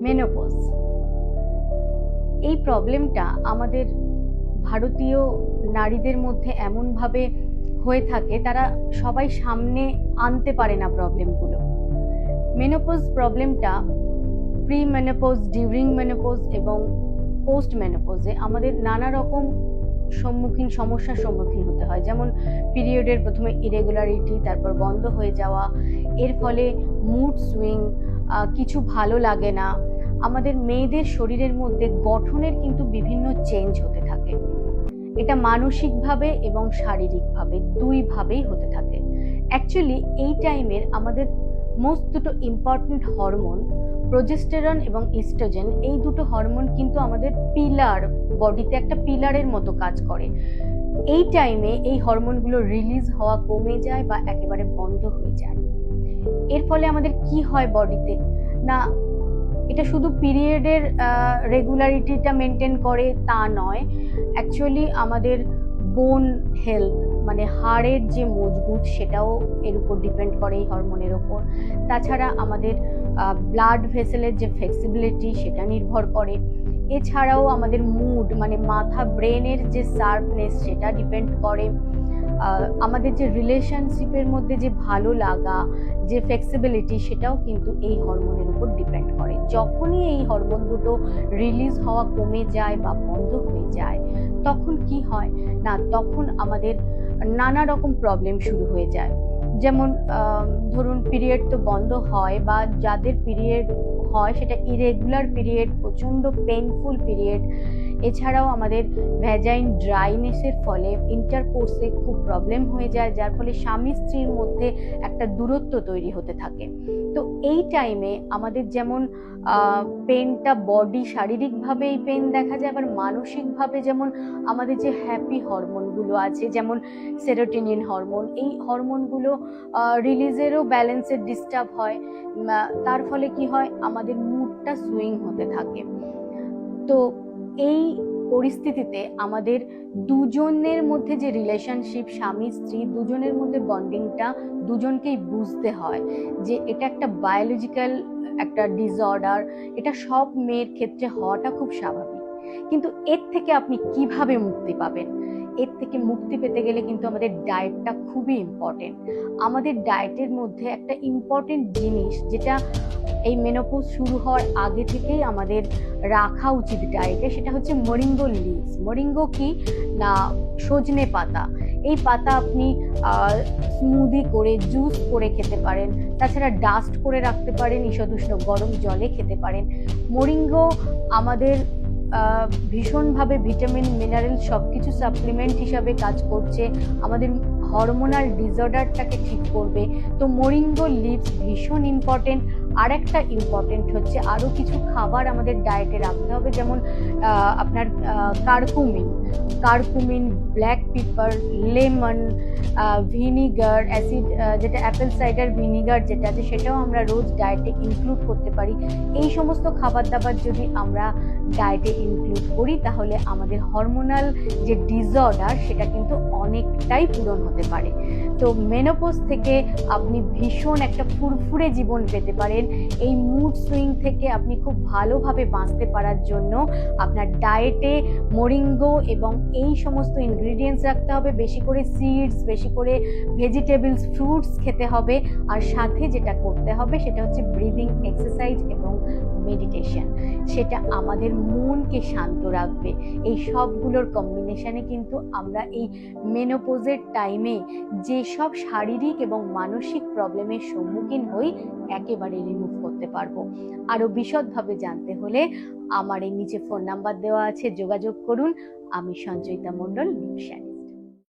Menopause, এই প্রবলেমটা আমাদের ভারতীয় নারীদের মধ্যে এমনভাবে হয়ে থাকে, তারা সবাই সামনে আনতে পারে না প্রবলেমগুলো। মেনোপজ প্রবলেমটা প্রি মেনোপজ, ডিউরিং মেনোপজ এবং পোস্ট মেনোপজে আমাদের নানা রকম সমস্যার সম্মুখীন হতে হয়। যেমন পিরিয়ডের প্রথমে ইরেগুলারিটি, তারপর বন্ধ হয়ে যাওয়া, এর ফলে মুড সুইং, কিছু ভালো লাগে না। আমাদের মেয়েদের শরীরের মধ্যে গঠনের কিন্তু বিভিন্ন চেঞ্জ হতে থাকে। এটা মানসিকভাবে এবং শারীরিকভাবে দুইভাবেই হতে থাকে। অ্যাকচুয়ালি এই টাইমের আমাদের মোস্ট দুটো ইম্পর্টেন্ট হরমোন, প্রোজেস্টেরন এবং ইস্ট্রোজেন, এই দুটো হরমোন কিন্তু আমাদের পিলার, বডিতে একটা পিলারের মতো কাজ করে। এই টাইমে এই হরমোনগুলো রিলিজ হওয়া কমে যায় বা একেবারে বন্ধ হয়ে যায়। এর ফলে আমাদের কি হয় বডিতে না, এটা শুধু পিরিয়ডের রেগুলারিটিটা মেনটেন করে তা নয়, অ্যাকচুয়ালি আমাদের বোন হেলথ, মানে হাড়ের যে মজবুত, সেটাও এর উপর ডিপেন্ড করে এই হরমোনের ওপর। তাছাড়া আমাদের ব্লাড ভেসেলের যে ফ্লেক্সিবিলিটি, সেটা নির্ভর করে। এছাড়াও আমাদের মুড, মানে মাথা ব্রেনের যে শার্পনেস, সেটা ডিপেন্ড করে। আমাদের যে রিলেশনশিপের মধ্যে যে ভালো লাগা, যে ফ্লেক্সিবিলিটি, সেটাও কিন্তু এই হরমোনের উপর ডিপেন্ড করে। যখনই এই হরমোন দুটো রিলিজ হওয়া কমে যায় বা বন্ধ হয়ে যায়, তখন কি হয় না, তখন আমাদের নানা রকম প্রবলেম শুরু হয়ে যায়। যেমন ধরুন পিরিয়ড তো বন্ধ হয়, বা যাদের পিরিয়ড হয় সেটা ইরেগুলার পিরিয়ড, প্রচণ্ড পেইনফুল পিরিয়ড। এছাড়াও আমাদের ভ্যাজাইন ড্রাইনেসের ফলে ইন্টারকোর্সে খুব প্রবলেম হয়ে যায়, যার ফলে স্বামী স্ত্রীর মধ্যে একটা দূরত্ব তৈরি হতে থাকে। তো এই টাইমে আমাদের যেমন পেনটা বডি শারীরিকভাবে এই পেন দেখা যায়, আবার মানসিকভাবে যেমন আমাদের যে হ্যাপি হরমোনগুলো আছে, যেমন সেরোটোনিন হরমোন, এই হরমোনগুলো রিলিজেরও ব্যালেন্সের ডিস্টার্ব হয়। তার ফলে কি হয়, আমাদের মুডটা সুইং হতে থাকে। তো এই পরিস্থিতিতে আমাদের দুজনের মধ্যে যে রিলেশনশিপ, স্বামী স্ত্রী দুজনের মধ্যে বন্ডিংটা দুজনকেই বুঝতে হয় যে এটা একটা বায়োলজিক্যাল একটা ডিসঅর্ডার, এটা সব মেয়ের ক্ষেত্রে হওয়াটা খুব স্বাভাবিক। কিন্তু এর থেকে আপনি কিভাবে মুক্তি পাবেন? এর থেকে মুক্তি পেতে গেলে কিন্তু আমাদের ডায়েটটা খুবই ইম্পর্টেন্ট। আমাদের ডায়েটের মধ্যে একটা ইম্পর্টেন্ট জিনিস, যেটা এই মেনোপজ শুরু হওয়ার আগে থেকেই আমাদের রাখা উচিত ডায়েটে, সেটা হচ্ছে মরিঙ্গো লিভস। মরিঙ্গো কি না, সজনে পাতা। এই পাতা আপনি স্মুদি করে, জুস করে খেতে পারেন। তাছাড়া ডাস্ট করে রাখতে পারেন, ঈষদুষ্ণ গরম জলে খেতে পারেন। মরিঙ্গো আমাদের ভীষণভাবে ভিটামিন, মিনারেল সবকিছু সাপ্লিমেন্ট হিসাবে কাজ করছে, আমাদের হরমোনাল ডিসঅর্ডারটাকে ঠিক করবে। তো মরিঙ্গো লিভস ভীষণ ইম্পর্টেন্ট। আর একটা ইম্পর্টেন্ট হচ্ছে আরও কিছু খাবার আমাদের ডায়েটে রাখতে হবে, যেমন আপনার curcumin, black pepper, lemon, vinegar, acid, যেটা অ্যাপেল সাইডার ভিনিগার যেটা আছে, সেটাও আমরা রোজ ডায়েটে ইনক্লুড করতে পারি। এই সমস্ত খাবার দাবার যদি আমরা ডায়েটে ইনক্লুড করি, তাহলে আমাদের হরমোনাল যে ডিসঅর্ডার, সেটা কিন্তু অনেকটাই পূরণ হতে পারে। তো মেনোপজ থেকে আপনি ভীষণ একটা ফুরফুরে জীবন পেতে পারেন। এই মুড সুইং থেকে আপনি খুব ভালোভাবে বাঁচতে পারার জন্য আপনার ডায়েটে মরিঙ্গো এবং এই সমস্ত ইনগ্রিডিয়েন্টস রাখতে হবে, বেশি করে সিডস, বেশি করে ভেজিটেবলস, ফ্রুটস খেতে হবে। আর সাথে যেটা করতে হবে সেটা হচ্ছে ব্রিদিং এক্সারসাইজ এবং মেডিটেশন। সেটা আমাদের মনকে শান্ত রাখবে। এই সবগুলোর কম্বিনেশনে কিন্তু আমরা এই মেনোপজের টাইমে যেসব শারীরিক এবং মানসিক প্রবলেমের সম্মুখীন হই, একেবারে রিমুভ করতে পারবো। আরো বিশদভাবে জানতে হলে আমার এই নিচে ফোন নাম্বার দেওয়া আছে, যোগাযোগ করুন। আমি সঞ্চয়িতা মণ্ডল, নিউশন।